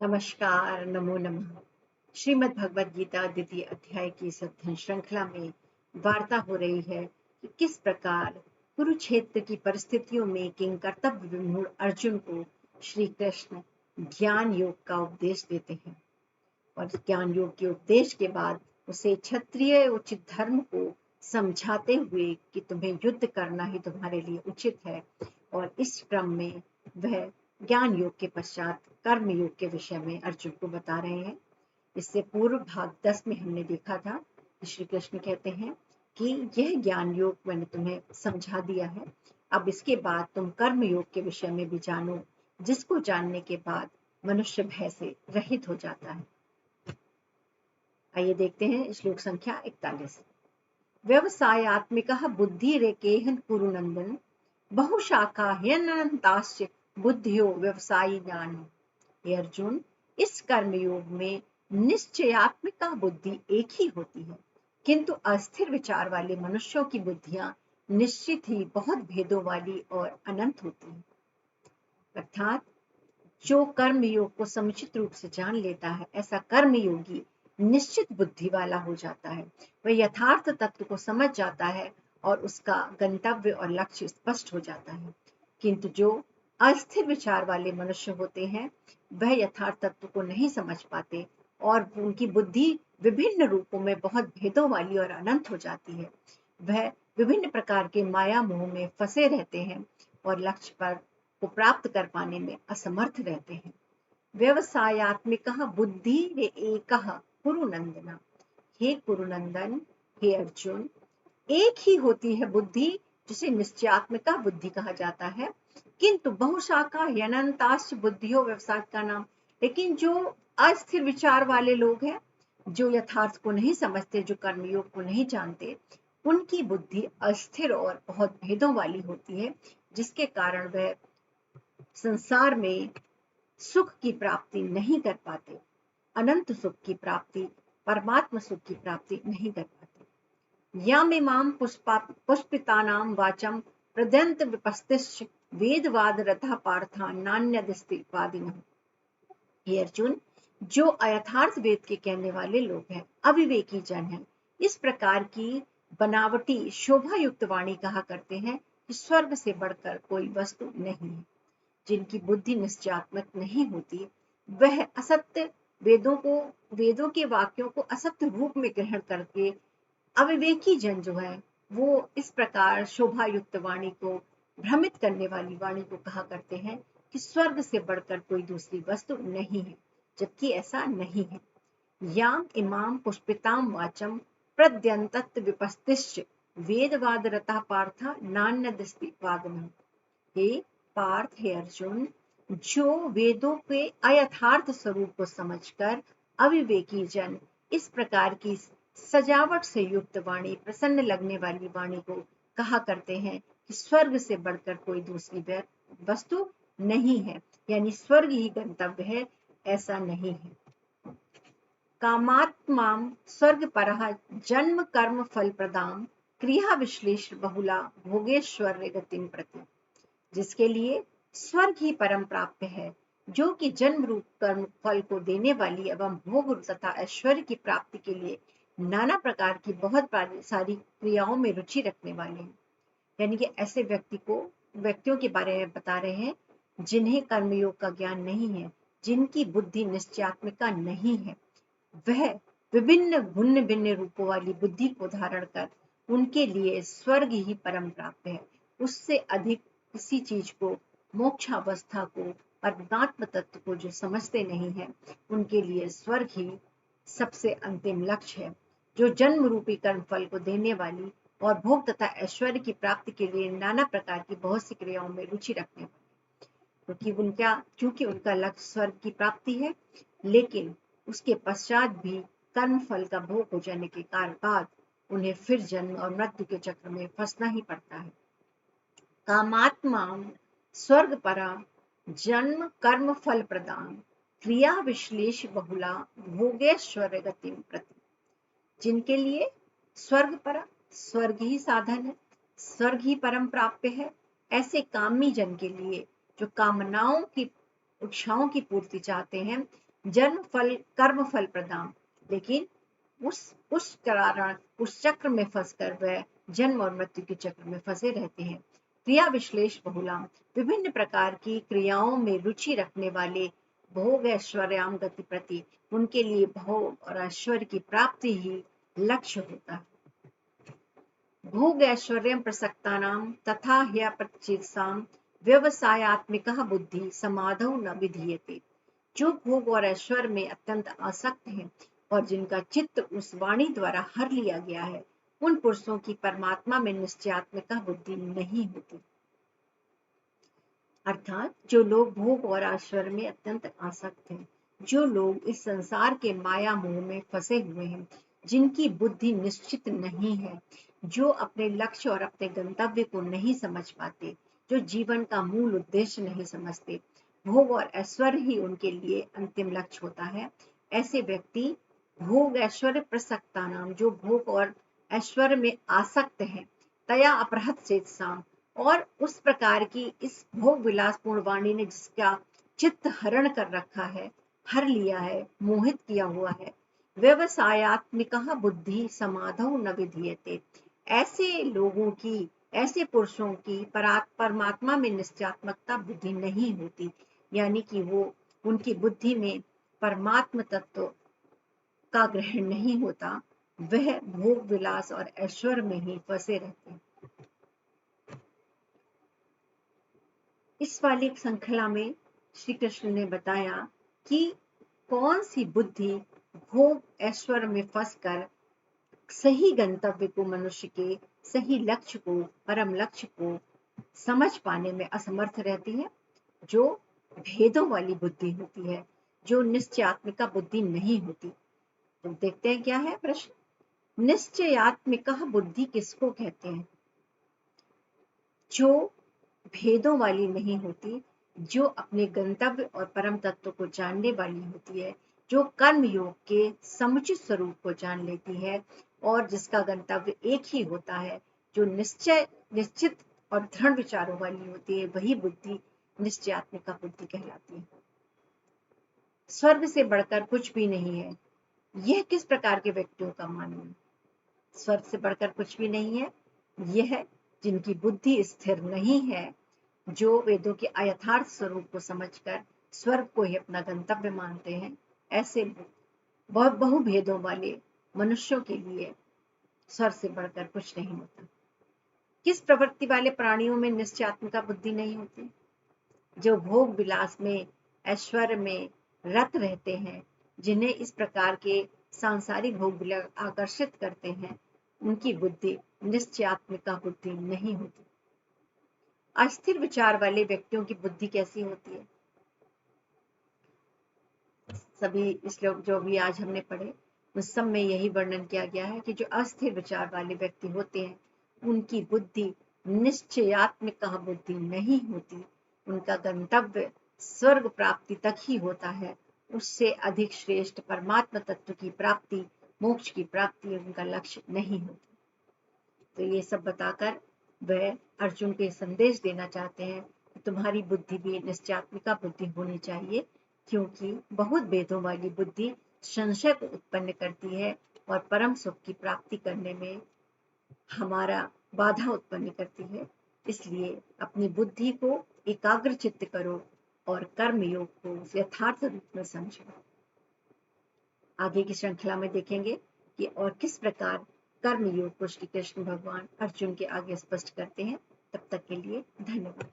नमस्कार, नमो नमः। श्रीमद् भगवद गीता द्वितीय अध्याय की इस अध्ययन श्रृंखला में वार्ता हो रही है कि किस प्रकार कुरुक्षेत्र की परिस्थितियों में किंग कर्तव्य विमूढ़ अर्जुन को श्री कृष्ण ज्ञान योग का उपदेश देते हैं और ज्ञान योग के उपदेश के बाद उसे क्षत्रिय उचित धर्म को समझाते हुए कि तुम्हें युद्ध करना ही तुम्हारे लिए उचित है। और इस क्रम में वह ज्ञान योग के पश्चात कर्म योग के विषय में अर्जुन को बता रहे हैं। इससे पूर्व भाग 10 में हमने देखा था कि श्री कृष्ण कहते हैं कि यह ज्ञान योग मैंने तुम्हें समझा दिया है, अब इसके बाद तुम कर्म योग के विषय में भी जानो, जिसको जानने के बाद मनुष्य भय से रहित हो जाता है। आइए देखते हैं श्लोक संख्या 41। व्यवसायात्मिकः बुद्धिरेकेह कुरुनंदन बहुशाखा ह्यनन्ताश्च बुद्धियो व्यवसायी ज्ञान। हे अर्जुन, इस कर्मयोग में निश्चयात्मिका बुद्धि एक ही होती है, किंतु अस्थिर विचार वाले मनुष्यों की बुद्धियां निश्चित ही बहुत भेदों वाली और अनंत होती हैं। अर्थात जो कर्म योग को समुचित रूप से जान लेता है, ऐसा कर्म योगी निश्चित बुद्धि वाला हो जाता है। वह यथार्थ तत्व को समझ जाता है और उसका गंतव्य और लक्ष्य स्पष्ट हो जाता है। किंतु जो अस्थिर विचार वाले मनुष्य होते हैं, वह यथार्थ तत्व को नहीं समझ पाते और उनकी बुद्धि विभिन्न रूपों में बहुत भेदों वाली और अनंत हो जाती है। वह विभिन्न प्रकार के माया मोह में फंसे रहते हैं और लक्ष्य पर को प्राप्त कर पाने में असमर्थ रहते हैं। व्यवसायात्मिकः बुद्धिरेकः कुरुनंदन। हे कुरुनंदन, हे अर्जुन, एक ही होती है बुद्धि, जिसे निश्चयात्मिका बुद्धि कहा जाता है, किंतु बहुशाखा अनंताश्च बुद्धियो व्यवसाय का नाम। लेकिन जो अस्थिर विचार वाले लोग हैं, जो यथार्थ को नहीं समझते, जो कर्मयोग को नहीं जानते, उनकी बुद्धि अस्थिर और बहुत भेदों वाली होती है, जिसके कारण वह संसार में सुख की प्राप्ति नहीं कर पाते, अनंत सुख की प्राप्ति, परमात्मा सुख की प्राप्ति नहीं कर पाते। यामिमां पुष्पितानां वाचं प्रदयन्त विपस्तिश्च वेदवाद रथा पार्था नान्यदस्ति वादिनः। हे अर्जुन, जो अयथार्थ वेद के कहने वाले लोग हैं, अविवेकी जन हैं, इस प्रकार की बनावटी शोभा युक्त वाणी कहा करते हैं कि स्वर्ग से बढ़कर कोई वस्तु नहीं है। जिनकी बुद्धि निश्चयात्मक नहीं होती, वह असत्य वेदों के वाक्यों को असत्य रूप में ग्रहण करके अविवेकी जन जो है, वो इस प्रकार शोभा युक्त वाणी को, भ्रमित करने वाली वाणी को कहा करते हैं कि स्वर्ग से बढ़कर कोई दूसरी वस्तु नहीं है, जबकि ऐसा नहीं है। याम इमाम पुष्पिताम वाचम प्रद्यंतत विपस्तिश्च वेदवाद रता पार्थ नान्यदस्ति वादनम्। हे पार्थ, हे अर्जुन, जो वेदों के अयथार्थ स्वरूप को समझकर अविवेकी जन इस प्रकार की सजावट से युक्त वाणी, प्रसन्न लगने वाली वाणी को कहा करते हैं कि स्वर्ग से बढ़कर कोई दूसरी वस्तु नहीं है, यानी स्वर्ग ही गंतव्य है, ऐसा नहीं है। कामात्मां स्वर्गपरः जन्म कर्म फल प्रदाम क्रिया विश्लेष बहुला भोगेश्वर्य गतिम प्रति। जिसके लिए स्वर्ग ही परम प्राप्य है, जो कि जन्म रूप कर्म फल को देने वाली एवं भोग तथा ऐश्वर्य की प्राप्ति के लिए नाना प्रकार की बहुत सारी क्रियाओं में रुचि रखने वाले हैं। यानी कि ऐसे व्यक्तियों के बारे में बता रहे हैं, जिन्हें कर्मयोग का ज्ञान नहीं है, जिनकी बुद्धि निश्चयात्मिका नहीं है। वह विभिन्न भिन्न भिन्न रूपों वाली बुद्धि को धारण कर उनके लिए स्वर्ग ही परम प्राप्य है। उससे अधिक किसी चीज को, मोक्षावस्था को, परमात्म तत्व को जो समझते नहीं है, उनके लिए स्वर्ग ही सबसे अंतिम लक्ष्य है, जो जन्म रूपी कर्म फल को देने वाली और भोग तथा ऐश्वर्य की प्राप्ति के लिए नाना प्रकार की बहुत सी क्रियाओं में रुचि रखने वाले, क्योंकि उनका लक्ष्य स्वर्ग की प्राप्ति है, लेकिन उसके पश्चात भी कर्म फल का भोग हो जाने के बाद उन्हें फिर जन्म और मृत्यु के चक्र में फंसना ही पड़ता है। कामात्मा स्वर्ग परा जन्म कर्म फल प्रदान क्रिया विश्लेष बहुला भोगेश्वर्य गति प्रति। जिनके लिए स्वर्ग ही साधन है, स्वर्ग ही परम प्राप्य है, ऐसे कामी जन के लिए, जो कामनाओं की इच्छाओं की पूर्ति चाहते हैं, जन्म फल कर्म फल प्रदान, लेकिन उस चक्र में फंसकर वह जन्म और मृत्यु के चक्र में फंसे रहते हैं। क्रिया विश्लेष बहुलाम, विभिन्न प्रकार की क्रियाओं में रुचि रखने वाले भोग ऐश्वर्याम गति प्रति, उनके लिए भोग और ऐश्वर्य की प्राप्ति ही लक्ष्य होता है। भोग ऐश्वर्यं प्रसक्तानां तथा ह्यपचित्सां व्यवसायात्मिकः बुद्धि समाधौ न विधीयते। जो भोग और ऐश्वर्य में अत्यंत आसक्त हैं और जिनका चित्त उस वाणी द्वारा हर लिया गया है, उन पुरुषों की परमात्मा में निश्चयात्मिका बुद्धि नहीं होती। अर्थात जो लोग भोग और ऐश्वर्य में अत्यंत आसक्त हैं, जो लोग इस संसार के माया मोह में फंसे हुए हैं, जिनकी बुद्धि निश्चित नहीं है, जो अपने लक्ष्य और अपने गंतव्य को नहीं समझ पाते, जो जीवन का मूल उद्देश्य नहीं समझते, भोग और ऐश्वर्य ही उनके लिए अंतिम लक्ष्य होता है, ऐसे व्यक्ति भोग ऐश्वर्य प्रसक्ता नाम, जो भोग और ऐश्वर्य में आसक्त हैं, तया अपहृत चेतसाम, और उस प्रकार की इस भोग विलासपूर्ण वाणी ने जिसका चित्त हरण कर रखा है, हर लिया है, मोहित किया हुआ है, व्यवसायात्मिका बुद्धि समाधौ न विधीयते, ऐसे लोगों की, ऐसे पुरुषों की परमात्मा में निश्चयात्मकता बुद्धि नहीं होती, यानी कि वो उनकी बुद्धि में परमात्म तत्व का ग्रहण नहीं होता, वह भोग विलास और ऐश्वर्य में ही फंसे रहते हैं। इस वाली श्रृंखला में श्री कृष्ण ने बताया कि कौन सी बुद्धि भोग ऐश्वर्य में फंसकर सही गंतव्य को, मनुष्य के सही लक्ष्य को, परम लक्ष्य को समझ पाने में असमर्थ रहती है, जो भेदों वाली बुद्धि होती है, जो निश्चयात्मिका बुद्धि नहीं होती। तो देखते हैं क्या है प्रश्न। निश्चयात्मिका बुद्धि किसको कहते हैं? जो भेदों वाली नहीं होती, जो अपने गंतव्य और परम तत्व को जानने वाली होती है, जो कर्म योग के समुचित स्वरूप को जान लेती है और जिसका गंतव्य एक ही होता है, जो निश्चित और दृढ़ विचारों वाली होती है, वही बुद्धि निश्चयात्मिका बुद्धि कहलाती है। स्वर्ग से बढ़कर कुछ भी नहीं है, यह किस प्रकार के व्यक्तियों का मानना है? स्वर्ग से बढ़कर कुछ भी नहीं है, यह जिनकी बुद्धि स्थिर नहीं है, जो वेदों के अयथार्थ स्वरूप को समझकर स्वर्ग को ही अपना गंतव्य मानते हैं, ऐसे बहुभेदों वाले मनुष्यों के लिए स्वर्ग से बढ़कर कुछ नहीं होता। किस प्रवृत्ति वाले प्राणियों में निश्चयात्मिका बुद्धि नहीं होती? जो भोग विलास में, ऐश्वर्य में रत रहते हैं, जिन्हें इस प्रकार के सांसारिक भोग आकर्षित करते हैं, उनकी बुद्धि निश्चयात्मिका बुद्धि नहीं होती। अस्थिर विचार वाले व्यक्तियों की बुद्धि कैसी होती है? सभी श्लोक जो भी आज हमने पढ़े, उस सब में यही वर्णन किया गया है कि जो अस्थिर विचार वाले व्यक्ति होते हैं, उनकी बुद्धि निश्चयात्मिका बुद्धि नहीं होती। उनका गंतव्य स्वर्ग प्राप्ति तक ही होता है, उससे अधिक श्रेष्ठ परमात्मा तत्व की प्राप्ति, मोक्ष की प्राप्ति उनका लक्ष्य नहीं होती। तो ये सब बताकर वह अर्जुन को संदेश देना चाहते हैं कि तुम्हारी बुद्धि भी निश्चयात्मिका बुद्धि होनी चाहिए, क्योंकि बहुत भेदों वाली बुद्धि संशय को उत्पन्न करती है और परम सुख की प्राप्ति करने में हमारा बाधा उत्पन्न करती है। इसलिए अपनी बुद्धि को एकाग्र चित्त करो और कर्म योग को यथार्थ रूप में समझो। आगे की श्रृंखला में देखेंगे कि और किस प्रकार कर्म योग को श्री कृष्ण भगवान अर्जुन के आगे स्पष्ट करते हैं। तब तक के लिए धन्यवाद।